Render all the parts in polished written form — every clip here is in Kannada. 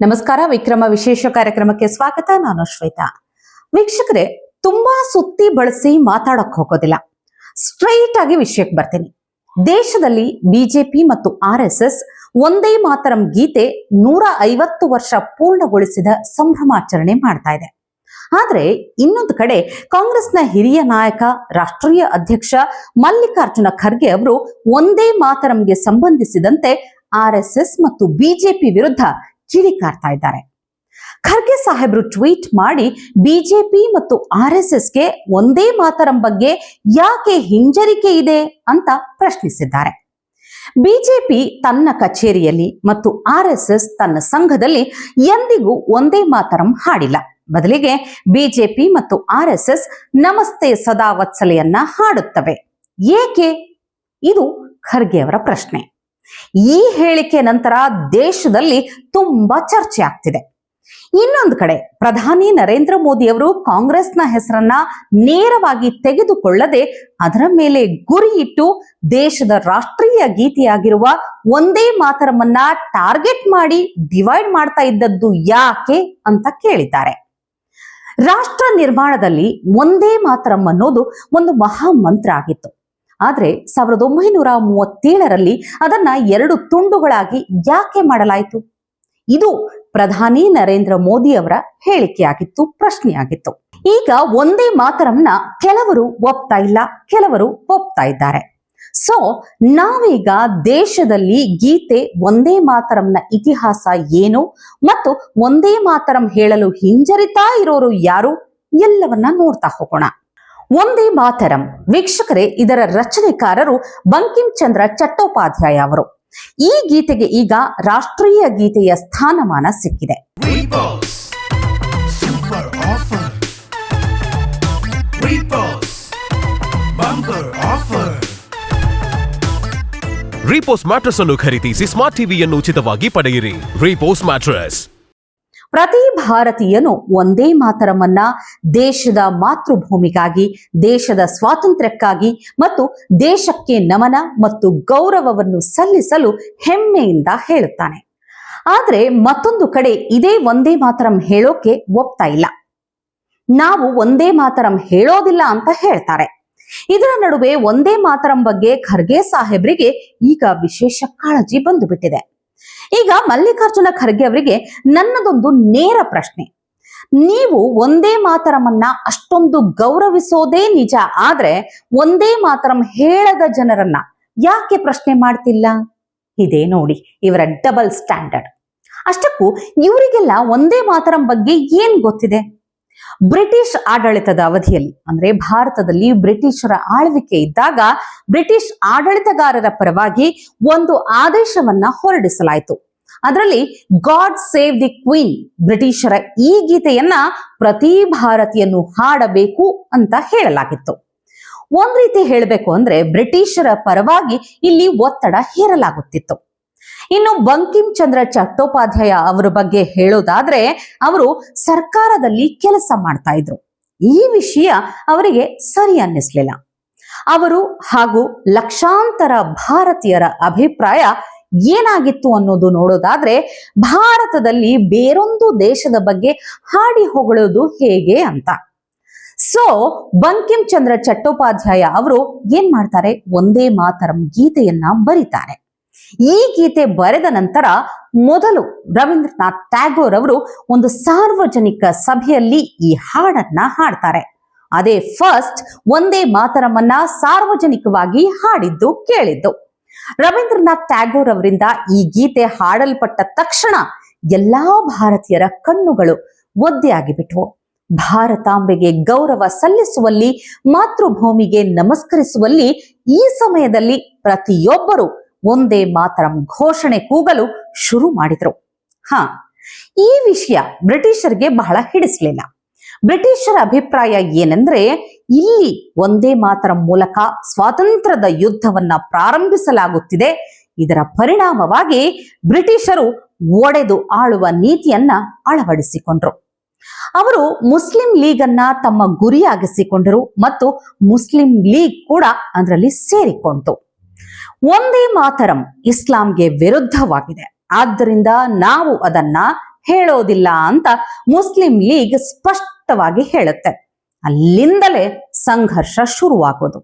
ನಮಸ್ಕಾರ. ವಿಕ್ರಮ ವಿಶೇಷ ಕಾರ್ಯಕ್ರಮಕ್ಕೆ ಸ್ವಾಗತ. ನಾನು ಶ್ವೇತಾ. ವೀಕ್ಷಕರೇ, ತುಂಬಾ ಸುತ್ತಿ ಬಳಸಿ ಮಾತಾಡಕ್ ಹೋಗೋದಿಲ್ಲ, ಸ್ಟ್ರೈಟ್ ಆಗಿ ವಿಷಯಕ್ಕೆ ಬರ್ತೀನಿ. ದೇಶದಲ್ಲಿ ಬಿಜೆಪಿ ಮತ್ತು RSS ಒಂದೇ ಮಾತರಂ ಗೀತೆ 150 ವರ್ಷ ಪೂರ್ಣಗೊಳಿಸಿದ ಸಂಭ್ರಮಾಚರಣೆ ಮಾಡ್ತಾ ಇದೆ. ಆದ್ರೆ ಇನ್ನೊಂದು ಕಡೆ ಕಾಂಗ್ರೆಸ್ನ ಹಿರಿಯ ನಾಯಕ, ರಾಷ್ಟ್ರೀಯ ಅಧ್ಯಕ್ಷ ಮಲ್ಲಿಕಾರ್ಜುನ ಖರ್ಗೆ ಅವರು ಒಂದೇ ಮಾತರಂಗೆ ಸಂಬಂಧಿಸಿದಂತೆ RSS ಮತ್ತು ಬಿಜೆಪಿ ವಿರುದ್ಧ ಕಿಡಿಕಾರ್ತಾ ಇದ್ದಾರೆ. ಖರ್ಗೆ ಸಾಹೇಬರು ಟ್ವೀಟ್ ಮಾಡಿ ಬಿಜೆಪಿ ಮತ್ತು RSSಗೆ ಒಂದೇ ಮಾತರಂ ಬಗ್ಗೆ ಯಾಕೆ ಹಿಂಜರಿಕೆ ಇದೆ ಅಂತ ಪ್ರಶ್ನಿಸಿದ್ದಾರೆ. ಬಿಜೆಪಿ ತನ್ನ ಕಚೇರಿಯಲ್ಲಿ ಮತ್ತು RSS ತನ್ನ ಸಂಘದಲ್ಲಿ ಎಂದಿಗೂ ಒಂದೇ ಮಾತರಂ ಹಾಡಿಲ್ಲ. ಬದಲಿಗೆ ಬಿಜೆಪಿ ಮತ್ತು RSS ನಮಸ್ತೆ ಸದಾ ವತ್ಸಲೆಯನ್ನ ಹಾಡುತ್ತವೆ. ಏಕೆ? ಇದು ಖರ್ಗೆ ಅವರ ಪ್ರಶ್ನೆ. ಈ ಹೇಳಿಕೆ ನಂತರ ದೇಶದಲ್ಲಿ ತುಂಬಾ ಚರ್ಚೆ ಆಗ್ತಿದೆ. ಇನ್ನೊಂದು ಕಡೆ ಪ್ರಧಾನಿ ನರೇಂದ್ರ ಮೋದಿ ಅವರು ಕಾಂಗ್ರೆಸ್ನ ಹೆಸರನ್ನ ನೇರವಾಗಿ ತೆಗೆದುಕೊಳ್ಳದೆ ಅದರ ಮೇಲೆ ಗುರಿ ಇಟ್ಟು ದೇಶದ ರಾಷ್ಟ್ರೀಯ ಗೀತೆಯಾಗಿರುವ ಒಂದೇ ಮಾತರಮನ್ನ ಟಾರ್ಗೆಟ್ ಮಾಡಿ ಡಿವೈಡ್ ಮಾಡ್ತಾ ಇದ್ದದ್ದು ಯಾಕೆ ಅಂತ ಕೇಳಿದ್ದಾರೆ. ರಾಷ್ಟ್ರ ನಿರ್ಮಾಣದಲ್ಲಿ ಒಂದೇ ಮಾತರಂ ಅನ್ನೋದು ಒಂದು ಮಹಾ ಮಂತ್ರ ಆಗಿತ್ತು. ಆದ್ರೆ 1937ರಲ್ಲಿ ಅದನ್ನ 2 ತುಂಡುಗಳಾಗಿ ಯಾಕೆ ಮಾಡಲಾಯಿತು? ಇದು ಪ್ರಧಾನಿ ನರೇಂದ್ರ ಮೋದಿ ಅವರ ಹೇಳಿಕೆಯಾಗಿತ್ತು, ಪ್ರಶ್ನೆಯಾಗಿತ್ತು. ಈಗ ಒಂದೇ ಮಾತರಂನ ಕೆಲವರು ಒಪ್ತಾ ಇಲ್ಲ, ಕೆಲವರು ಒಪ್ತಾ ಇದ್ದಾರೆ. ಸೊ ನಾವೀಗ ದೇಶದಲ್ಲಿ ಗೀತೆ ಒಂದೇ ಮಾತರಂನ ಇತಿಹಾಸ ಏನು ಮತ್ತು ಒಂದೇ ಮಾತರಂ ಹೇಳಲು ಹಿಂಜರಿತಾ ಇರೋರು ಯಾರು ಎಲ್ಲವನ್ನ ನೋಡ್ತಾ ಹೋಗೋಣ. ಒಂದೇ ಮಾತರಂ, ವೀಕ್ಷಕರೇ, ಇದರ ರಚನೆಕಾರರು ಬಂಕಿಂ ಚಂದ್ರ ಚಟ್ಟೋಪಾಧ್ಯಾಯ ಅವರು. ಈ ಗೀತೆಗೆ ಈಗ ರಾಷ್ಟ್ರೀಯ ಗೀತೆಯ ಸ್ಥಾನಮಾನ ಸಿಕ್ಕಿದೆ. ರೀಪೋಸ್ ಮ್ಯಾಟ್ರೆಸ್ ಅನ್ನು ಖರೀದಿಸಿ ಸ್ಮಾರ್ಟ್ ಟಿವಿಯನ್ನು ಉಚಿತವಾಗಿ ಪಡೆಯಿರಿ. ರೀಪೋಸ್ ಮ್ಯಾಟ್ರೆಸ್. ಪ್ರತಿ ಭಾರತೀಯನು ಒಂದೇ ಮಾತರಮನ್ನ ದೇಶದ ಮಾತೃಭೂಮಿಗಾಗಿ, ದೇಶದ ಸ್ವಾತಂತ್ರ್ಯಕ್ಕಾಗಿ ಮತ್ತು ದೇಶಕ್ಕೆ ನಮನ ಮತ್ತು ಗೌರವವನ್ನು ಸಲ್ಲಿಸಲು ಹೆಮ್ಮೆಯಿಂದ ಹೇಳುತ್ತಾನೆ. ಆದ್ರೆ ಮತ್ತೊಂದು ಕಡೆ ಇದೇ ಒಂದೇ ಮಾತರಂ ಹೇಳೋಕೆ ಒಪ್ತಾ ಇಲ್ಲ. ನಾವು ಒಂದೇ ಮಾತರಂ ಹೇಳೋದಿಲ್ಲ ಅಂತ ಹೇಳ್ತಾರೆ. ಇದರ ನಡುವೆ ಒಂದೇ ಮಾತರಂ ಬಗ್ಗೆ ಖರ್ಗೆ ಸಾಹೇಬ್ರಿಗೆ ಈಗ ವಿಶೇಷ ಕಾಳಜಿ ಬಂದು ಬಿಟ್ಟಿದೆ. ಈಗ ಮಲ್ಲಿಕಾರ್ಜುನ ಖರ್ಗೆ ಅವರಿಗೆ ನನ್ನದೊಂದು ನೇರ ಪ್ರಶ್ನೆ. ನೀವು ಒಂದೇ ಮಾತರಮನ್ನ ಅಷ್ಟೊಂದು ಗೌರವಿಸೋದೇ ನಿಜ ಆದ್ರೆ ಒಂದೇ ಮಾತರಂ ಹೇಳದ ಜನರನ್ನ ಯಾಕೆ ಪ್ರಶ್ನೆ ಮಾಡ್ತಿಲ್ಲ? ಇದೇ ನೋಡಿ ಇವರ ಡಬಲ್ ಸ್ಟ್ಯಾಂಡರ್ಡ್. ಅಷ್ಟಕ್ಕೂ ಇವರಿಗೆಲ್ಲ ಒಂದೇ ಮಾತರಂ ಬಗ್ಗೆ ಏನ್ ಗೊತ್ತಿದೆ? ಬ್ರಿಟಿಷ್ ಆಡಳಿತದ ಅವಧಿಯಲ್ಲಿ, ಅಂದ್ರೆ ಭಾರತದಲ್ಲಿ ಬ್ರಿಟಿಷರ ಆಳ್ವಿಕೆ ಇದ್ದಾಗ ಬ್ರಿಟಿಷ್ ಆಡಳಿತಗಾರರ ಪರವಾಗಿ ಒಂದು ಆದೇಶವನ್ನ ಹೊರಡಿಸಲಾಯಿತು. ಅದರಲ್ಲಿ ಗಾಡ್ ಸೇವ್ ದಿ ಕ್ವೀನ್, ಬ್ರಿಟಿಷರ ಈ ಗೀತೆಯನ್ನ ಪ್ರತಿ ಭಾರತೀಯನು ಹಾಡಬೇಕು ಅಂತ ಹೇಳಲಾಗಿತ್ತು. ಒಂದ್ ರೀತಿ ಹೇಳಬೇಕು ಅಂದ್ರೆ ಬ್ರಿಟಿಷರ ಪರವಾಗಿ ಇಲ್ಲಿ ಒತ್ತಡ ಹೇರಲಾಗುತ್ತಿತ್ತು. ಇನ್ನು ಬಂಕಿಂ ಚಂದ್ರ ಚಟ್ಟೋಪಾಧ್ಯಾಯ ಅವರ ಬಗ್ಗೆ ಹೇಳೋದಾದ್ರೆ ಅವರು ಸರ್ಕಾರದಲ್ಲಿ ಕೆಲಸ ಮಾಡ್ತಾ ಇದ್ರು. ಈ ವಿಷಯ ಅವರಿಗೆ ಸರಿ ಅನ್ನಿಸ್ಲಿಲ್ಲ. ಅವರು ಹಾಗೂ ಲಕ್ಷಾಂತರ ಭಾರತೀಯರ ಅಭಿಪ್ರಾಯ ಏನಾಗಿತ್ತು ಅನ್ನೋದು ನೋಡೋದಾದ್ರೆ ಭಾರತದಲ್ಲಿ ಬೇರೊಂದು ದೇಶದ ಬಗ್ಗೆ ಹಾಡಿ ಹೊಗಳೋದು ಹೇಗೆ ಅಂತ. ಸೊ ಬಂಕಿಂ ಚಂದ್ರ ಚಟ್ಟೋಪಾಧ್ಯಾಯ ಅವರು ಏನ್ ಮಾಡ್ತಾರೆ, ಒಂದೇ ಮಾತರಂ ಗೀತೆಯನ್ನ ಬರೀತಾರೆ. ಈ ಗೀತೆ ಬರೆದ ನಂತರ ಮೊದಲು ರವೀಂದ್ರನಾಥ್ ಟ್ಯಾಗೋರ್ ಅವರು ಒಂದು ಸಾರ್ವಜನಿಕ ಸಭೆಯಲ್ಲಿ ಈ ಹಾಡನ್ನ ಹಾಡ್ತಾರೆ. ಅದೇ ಫಸ್ಟ್ ಒಂದೇ ಮಾತರಮನ್ನ ಸಾರ್ವಜನಿಕವಾಗಿ ಹಾಡಿದ್ದು ಕೇಳಿದ್ದು. ರವೀಂದ್ರನಾಥ್ ಟ್ಯಾಗೋರ್ ಅವರಿಂದ ಈ ಗೀತೆ ಹಾಡಲ್ಪಟ್ಟ ತಕ್ಷಣ ಎಲ್ಲಾ ಭಾರತೀಯರ ಕಣ್ಣುಗಳು ಒದ್ದೆಯಾಗಿ ಬಿಟ್ವು. ಭಾರತಾಂಬೆಗೆ ಗೌರವ ಸಲ್ಲಿಸುವಲ್ಲಿ, ಮಾತೃಭೂಮಿಗೆ ನಮಸ್ಕರಿಸುವಲ್ಲಿ ಈ ಸಮಯದಲ್ಲಿ ಪ್ರತಿಯೊಬ್ಬರು ಒಂದೇ ಮಾತರಂ ಘೋಷಣೆ ಕೂಗಲು ಶುರು ಮಾಡಿದ್ರು. ಈ ವಿಷಯ ಬ್ರಿಟಿಷರಿಗೆ ಬಹಳ ಹಿಡಿಸ್ಲಿಲ್ಲ. ಬ್ರಿಟಿಷರ ಅಭಿಪ್ರಾಯ ಏನೆಂದ್ರೆ ಇಲ್ಲಿ ಒಂದೇ ಮಾತರಂ ಮೂಲಕ ಸ್ವಾತಂತ್ರ್ಯದ ಯುದ್ಧವನ್ನ ಪ್ರಾರಂಭಿಸಲಾಗುತ್ತಿದೆ. ಇದರ ಪರಿಣಾಮವಾಗಿ ಬ್ರಿಟಿಷರು ಒಡೆದು ಆಳುವ ನೀತಿಯನ್ನ ಅಳವಡಿಸಿಕೊಂಡ್ರು. ಅವರು ಮುಸ್ಲಿಂ ಲೀಗ್ ಅನ್ನ ತಮ್ಮ ಗುರಿಯಾಗಿಸಿಕೊಂಡರು ಮತ್ತು ಮುಸ್ಲಿಂ ಲೀಗ್ ಕೂಡ ಅದರಲ್ಲಿ ಸೇರಿಕೊಂಡಿತು. ಒಂದೇ ಮಾತರಂ ಇಸ್ಲಾಂಗೆ ವಿರುದ್ಧವಾಗಿದೆ, ಆದ್ದರಿಂದ ನಾವು ಅದನ್ನ ಹೇಳೋದಿಲ್ಲ ಅಂತ ಮುಸ್ಲಿಂ ಲೀಗ್ ಸ್ಪಷ್ಟವಾಗಿ ಹೇಳುತ್ತೆ. ಅಲ್ಲಿಂದಲೇ ಸಂಘರ್ಷ ಶುರುವಾಗೋದು.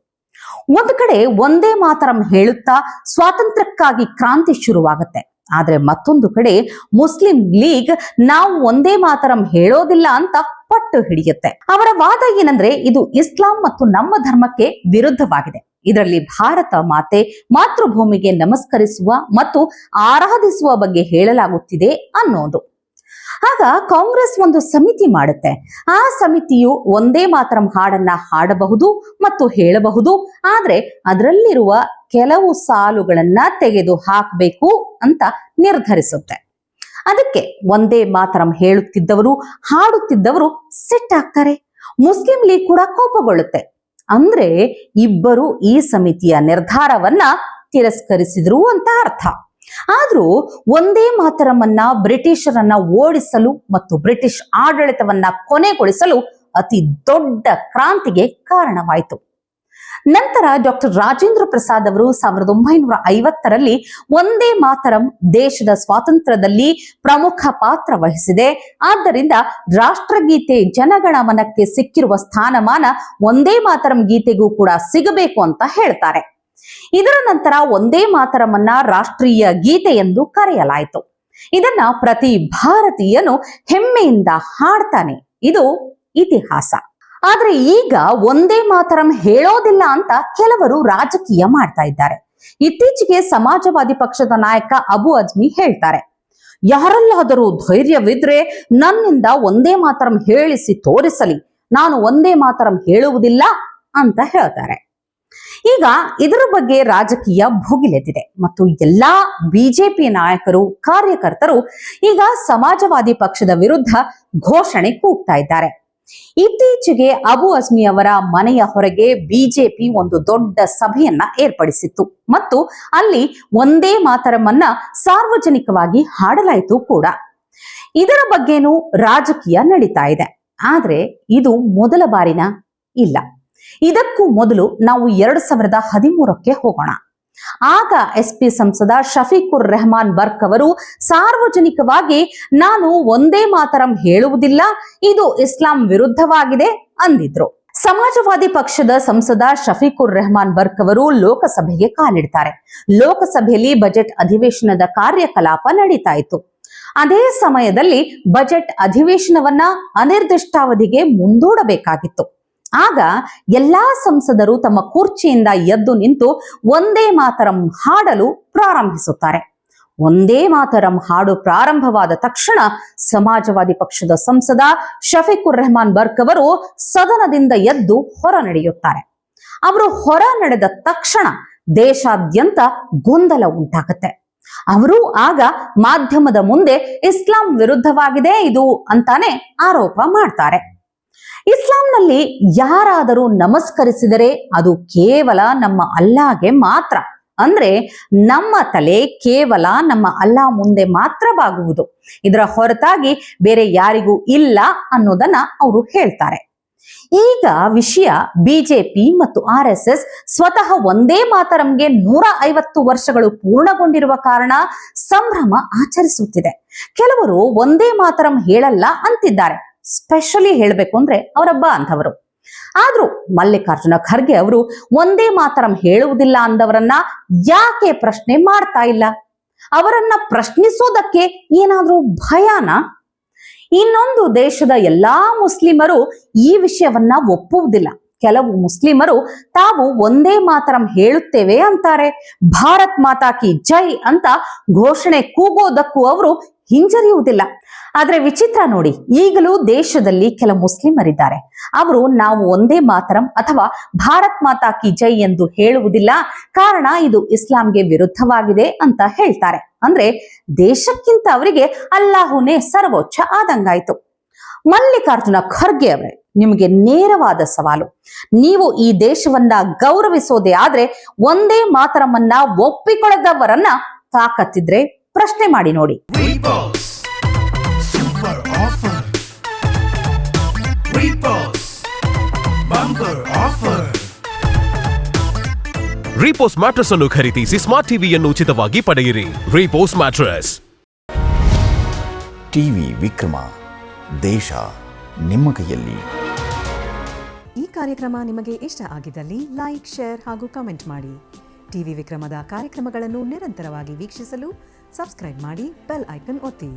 ಒಂದು ಕಡೆ ಒಂದೇ ಮಾತರಂ ಹೇಳುತ್ತಾ ಸ್ವಾತಂತ್ರ್ಯಕ್ಕಾಗಿ ಕ್ರಾಂತಿ ಶುರುವಾಗುತ್ತೆ. ಆದ್ರೆ ಮತ್ತೊಂದು ಕಡೆ ಮುಸ್ಲಿಂ ಲೀಗ್ ನಾವು ಒಂದೇ ಮಾತರಂ ಹೇಳೋದಿಲ್ಲ ಅಂತ ಪಟ್ಟು ಹಿಡಿಯುತ್ತೆ. ಅವರ ವಾದ ಏನಂದ್ರೆ ಇದು ಇಸ್ಲಾಂ ಮತ್ತು ನಮ್ಮ ಧರ್ಮಕ್ಕೆ ವಿರುದ್ಧವಾಗಿದೆ. ಇದರಲ್ಲಿ ಭಾರತ ಮಾತೆ ಮಾತೃಭೂಮಿಗೆ ನಮಸ್ಕರಿಸುವ ಮತ್ತು ಆರಾಧಿಸುವ ಬಗ್ಗೆ ಹೇಳಲಾಗುತ್ತಿದೆ ಅನ್ನೋದು. ಆಗ ಕಾಂಗ್ರೆಸ್ ಒಂದು ಸಮಿತಿ ಮಾಡುತ್ತೆ. ಆ ಸಮಿತಿಯು ಒಂದೇ ಮಾತರಂ ಹಾಡನ್ನ ಹಾಡಬಹುದು ಮತ್ತು ಹೇಳಬಹುದು, ಆದ್ರೆ ಅದರಲ್ಲಿರುವ ಕೆಲವು ಸಾಲುಗಳನ್ನ ತೆಗೆದು ಹಾಕಬೇಕು ಅಂತ ನಿರ್ಧರಿಸುತ್ತೆ. ಅದಕ್ಕೆ ಒಂದೇ ಮಾತರಂ ಹೇಳುತ್ತಿದ್ದವರು ಹಾಡುತ್ತಿದ್ದವರು ಸಿಟ್ಟಾಗ್ತಾರೆ. ಮುಸ್ಲಿಂ ಲೀಗ್ ಕೂಡ ಕೋಪಗೊಳ್ಳುತ್ತೆ. ಅಂದ್ರೆ ಇಬ್ಬರು ಈ ಸಮಿತಿಯ ನಿರ್ಧಾರವನ್ನ ತಿರಸ್ಕರಿಸಿದ್ರು ಅಂತ ಅರ್ಥ. ಆದ್ರೂ ಒಂದೇ ಮಾತರಮನ್ನ ಬ್ರಿಟಿಷರನ್ನ ಓಡಿಸಲು ಮತ್ತು ಬ್ರಿಟಿಷ್ ಆಡಳಿತವನ್ನ ಕೊನೆಗೊಳಿಸಲು ಅತಿ ದೊಡ್ಡ ಕ್ರಾಂತಿಗೆ ಕಾರಣವಾಯಿತು. ನಂತರ ಡಾಕ್ಟರ್ ರಾಜೇಂದ್ರ ಪ್ರಸಾದ್ ಅವರು 1950ರಲ್ಲಿ ಒಂದೇ ಮಾತರಂ ದೇಶದ ಸ್ವಾತಂತ್ರ್ಯದಲ್ಲಿ ಪ್ರಮುಖ ಪಾತ್ರ ವಹಿಸಿದೆ. ಆದ್ದರಿಂದ ರಾಷ್ಟ್ರಗೀತೆ ಜನಗಣಮನಕ್ಕೆ ಸಿಕ್ಕಿರುವ ಸ್ಥಾನಮಾನ ಒಂದೇ ಮಾತರಂ ಗೀತೆಗೂ ಕೂಡ ಸಿಗಬೇಕು ಅಂತ ಹೇಳ್ತಾರೆ. ಇದರ ನಂತರ ಒಂದೇ ಮಾತರಮನ್ನ ರಾಷ್ಟ್ರೀಯ ಗೀತೆ ಎಂದು ಕರೆಯಲಾಯಿತು. ಇದನ್ನ ಪ್ರತಿ ಭಾರತೀಯನು ಹೆಮ್ಮೆಯಿಂದ ಹಾಡ್ತಾನೆ. ಇದು ಇತಿಹಾಸ. ಆದ್ರೆ ಈಗ ಒಂದೇ ಮಾತರಂ ಹೇಳೋದಿಲ್ಲ ಅಂತ ಕೆಲವರು ರಾಜಕೀಯ ಮಾಡ್ತಾ ಇದ್ದಾರೆ. ಇತ್ತೀಚೆಗೆ ಸಮಾಜವಾದಿ ಪಕ್ಷದ ನಾಯಕ ಅಬು ಅಜ್ಮಿ ಹೇಳ್ತಾರೆ, ಯಾರಲ್ಲಾದರೂ ಧೈರ್ಯವಿದ್ರೆ ನನ್ನಿಂದ ಒಂದೇ ಮಾತರಂ ಹೇಳಿಸಿ ತೋರಿಸಲಿ, ನಾನು ಒಂದೇ ಮಾತರಂ ಹೇಳುವುದಿಲ್ಲ ಅಂತ ಹೇಳ್ತಾರೆ. ಈಗ ಇದರ ಬಗ್ಗೆ ರಾಜಕೀಯ ಭುಗಿಲೆದ್ದಿದೆ ಮತ್ತು ಎಲ್ಲಾ ಬಿಜೆಪಿ ನಾಯಕರು ಕಾರ್ಯಕರ್ತರು ಈಗ ಸಮಾಜವಾದಿ ಪಕ್ಷದ ವಿರುದ್ಧ ಘೋಷಣೆ ಕೂಗ್ತಾ ಇದ್ದಾರೆ. ಇತ್ತೀಚೆಗೆ ಅಬು ಅಜ್ಮಿ ಅವರ ಮನೆಯ ಹೊರಗೆ ಬಿಜೆಪಿ ಒಂದು ದೊಡ್ಡ ಸಭೆಯನ್ನ ಏರ್ಪಡಿಸಿತ್ತು ಮತ್ತು ಅಲ್ಲಿ ಒಂದೇ ಮಾತರಮನ್ನ ಸಾರ್ವಜನಿಕವಾಗಿ ಹಾಡಲಾಯಿತು ಕೂಡ. ಇದರ ಬಗ್ಗೆನೂ ರಾಜಕೀಯ ನಡೀತಾ ಇದೆ. ಆದ್ರೆ ಇದು ಮೊದಲ ಬಾರಿನ ಇಲ್ಲ. ಇದಕ್ಕೂ ಮೊದಲು ನಾವು 2013ಕ್ಕೆ ಹೋಗೋಣ. ಆಗ SP ಸಂಸದ ಶಫೀಕುರ್ ರೆಹಮಾನ್ ಬರ್ಕ್ ಅವರು ಸಾರ್ವಜನಿಕವಾಗಿ ನಾನು ಒಂದೇ ಮಾತರಂ ಹೇಳುವುದಿಲ್ಲ, ಇದು ಇಸ್ಲಾಂ ವಿರುದ್ಧವಾಗಿದೆ ಅಂದಿದ್ರು. ಸಮಾಜವಾದಿ ಪಕ್ಷದ ಸಂಸದ ಶಫೀಕುರ್ ರೆಹಮಾನ್ ಬರ್ಕ್ ಅವರು ಲೋಕಸಭೆಗೆ ಕಾಲಿಡ್ತಾರೆ. ಲೋಕಸಭೆಯಲ್ಲಿ ಬಜೆಟ್ ಅಧಿವೇಶನದ ಕಾರ್ಯಕಲಾಪ ನಡೀತಾ ಇತ್ತು. ಅದೇ ಸಮಯದಲ್ಲಿ ಬಜೆಟ್ ಅಧಿವೇಶನವನ್ನ ಅನಿರ್ದಿಷ್ಟಾವಧಿಗೆ ಮುಂದೂಡಬೇಕಾಗಿತ್ತು. ಆಗ ಎಲ್ಲಾ ಸಂಸದರು ತಮ್ಮ ಕುರ್ಚಿಯಿಂದ ಎದ್ದು ನಿಂತು ಒಂದೇ ಮಾತರಂ ಹಾಡಲು ಪ್ರಾರಂಭಿಸುತ್ತಾರೆ. ಒಂದೇ ಮಾತರಂ ಹಾಡು ಪ್ರಾರಂಭವಾದ ತಕ್ಷಣ ಸಮಾಜವಾದಿ ಪಕ್ಷದ ಸಂಸದ ಶಫೀಕುರ್ ರೆಹಮಾನ್ ಬರ್ಕ್ ಅವರು ಸದನದಿಂದ ಎದ್ದು ಹೊರ ನಡೆಯುತ್ತಾರೆ. ಅವರು ಹೊರ ನಡೆದ ತಕ್ಷಣ ದೇಶಾದ್ಯಂತ ಗೊಂದಲ ಉಂಟಾಗುತ್ತೆ. ಅವರು ಆಗ ಮಾಧ್ಯಮದ ಮುಂದೆ ಇಸ್ಲಾಂ ವಿರುದ್ಧವಾಗಿದೆ ಇದು ಅಂತಾನೆ ಆರೋಪ ಮಾಡ್ತಾರೆ. ಇಸ್ಲಾಂನಲ್ಲಿ ಯಾರಾದರೂ ನಮಸ್ಕರಿಸಿದರೆ ಅದು ಕೇವಲ ನಮ್ಮ ಅಲ್ಲಾಗೆ ಮಾತ್ರ. ಅಂದ್ರೆ ನಮ್ಮ ತಲೆ ಕೇವಲ ನಮ್ಮ ಅಲ್ಲಾ ಮುಂದೆ ಮಾತ್ರ ಬಾಗುವುದು, ಇದರ ಹೊರತಾಗಿ ಬೇರೆ ಯಾರಿಗೂ ಇಲ್ಲ ಅನ್ನೋದನ್ನ ಅವರು ಹೇಳ್ತಾರೆ. ಈಗ ವಿಷಯ ಬಿಜೆಪಿ ಮತ್ತು RSS ಸ್ವತಃ ಒಂದೇ ಮಾತರಂಗೆ 150 ವರ್ಷಗಳು ಪೂರ್ಣಗೊಂಡಿರುವ ಕಾರಣ ಸಂಭ್ರಮ ಆಚರಿಸುತ್ತಿದೆ. ಕೆಲವರು ಒಂದೇ ಮಾತರಂ ಹೇಳಲ್ಲ ಅಂತಿದ್ದಾರೆ. ಸ್ಪೆಷಲಿ ಹೇಳಬೇಕು ಅಂದ್ರೆ ಅವರ ಬಾಂಧವರು. ಆದ್ರೂ ಮಲ್ಲಿಕಾರ್ಜುನ ಖರ್ಗೆ ಅವರು ಒಂದೇ ಮಾತರಂ ಹೇಳುವುದಿಲ್ಲ ಅಂದವರನ್ನ ಯಾಕೆ ಪ್ರಶ್ನೆ ಮಾಡ್ತಾ ಇಲ್ಲ? ಅವರನ್ನ ಪ್ರಶ್ನಿಸೋದಕ್ಕೆ ಏನಾದ್ರೂ ಭಯನಾ? ಇನ್ನೊಂದು ದೇಶದ ಎಲ್ಲಾ ಮುಸ್ಲಿಮರು ಈ ವಿಷಯವನ್ನ ಒಪ್ಪುವುದಿಲ್ಲ. ಕೆಲವು ಮುಸ್ಲಿಮರು ತಾವು ಒಂದೇ ಮಾತರಂ ಹೇಳುತ್ತೇವೆ ಅಂತಾರೆ. ಭಾರತ್ ಮಾತಾ ಕಿ ಜೈ ಅಂತ ಘೋಷಣೆ ಕೂಗೋದಕ್ಕೂ ಅವರು ಹಿಂಜರಿಯುವುದಿಲ್ಲ. ಆದ್ರೆ ವಿಚಿತ್ರ ನೋಡಿ, ಈಗಲೂ ದೇಶದಲ್ಲಿ ಕೆಲ ಮುಸ್ಲಿಮರಿದ್ದಾರೆ. ಅವರು ನಾವು ಒಂದೇ ಮಾತರಂ ಅಥವಾ ಭಾರತ್ ಮಾತಾ ಕಿ ಜೈ ಎಂದು ಹೇಳುವುದಿಲ್ಲ, ಕಾರಣ ಇದು ಇಸ್ಲಾಂಗೆ ವಿರುದ್ಧವಾಗಿದೆ ಅಂತ ಹೇಳ್ತಾರೆ. ಅಂದ್ರೆ ದೇಶಕ್ಕಿಂತ ಅವರಿಗೆ ಅಲ್ಲಾಹುನೇ ಸರ್ವೋಚ್ಚ ಆದಂಗಾಯ್ತು. ಮಲ್ಲಿಕಾರ್ಜುನ ಖರ್ಗೆ ಅವರೇ, ನಿಮಗೆ ನೇರವಾದ ಸವಾಲು. ನೀವು ಈ ದೇಶವನ್ನ ಗೌರವಿಸೋದೇ ಆದ್ರೆ ಒಂದೇ ಮಾತರಮನ್ನ ಒಪ್ಪಿಕೊಳ್ಳದವರನ್ನ ತಾಕತ್ತಿದ್ರೆ ಪ್ರಶ್ನೆ ಮಾಡಿ ನೋಡಿ. ರೀಪೋಸ್ ಮ್ಯಾಟ್ರೆಸ್ ಅನ್ನು ಖರೀದಿಸಿ ಸ್ಮಾರ್ಟ್ ಟಿವಿಯನ್ನು ಉಚಿತವಾಗಿ ಪಡೆಯಿರಿ. ರೀಪೋಸ್ ಮ್ಯಾಟ್ರೆಸ್. ಟಿವಿ ವಿಕ್ರಮ, ದೇಶ ನಿಮ್ಮ ಕೈಯಲ್ಲಿ. ಈ ಕಾರ್ಯಕ್ರಮ ನಿಮಗೆ ಇಷ್ಟ ಆಗಿದ್ದಲ್ಲಿ ಲೈಕ್, ಶೇರ್ ಹಾಗೂ ಕಮೆಂಟ್ ಮಾಡಿ. ಟಿವಿ ವಿಕ್ರಮದ ಕಾರ್ಯಕ್ರಮಗಳನ್ನು ನಿರಂತರವಾಗಿ ವೀಕ್ಷಿಸಲು ಸಬ್ಸ್ಕ್ರೈಬ್ ಮಾಡಿ, ಬೆಲ್ ಐಕನ್ ಒತ್ತಿ.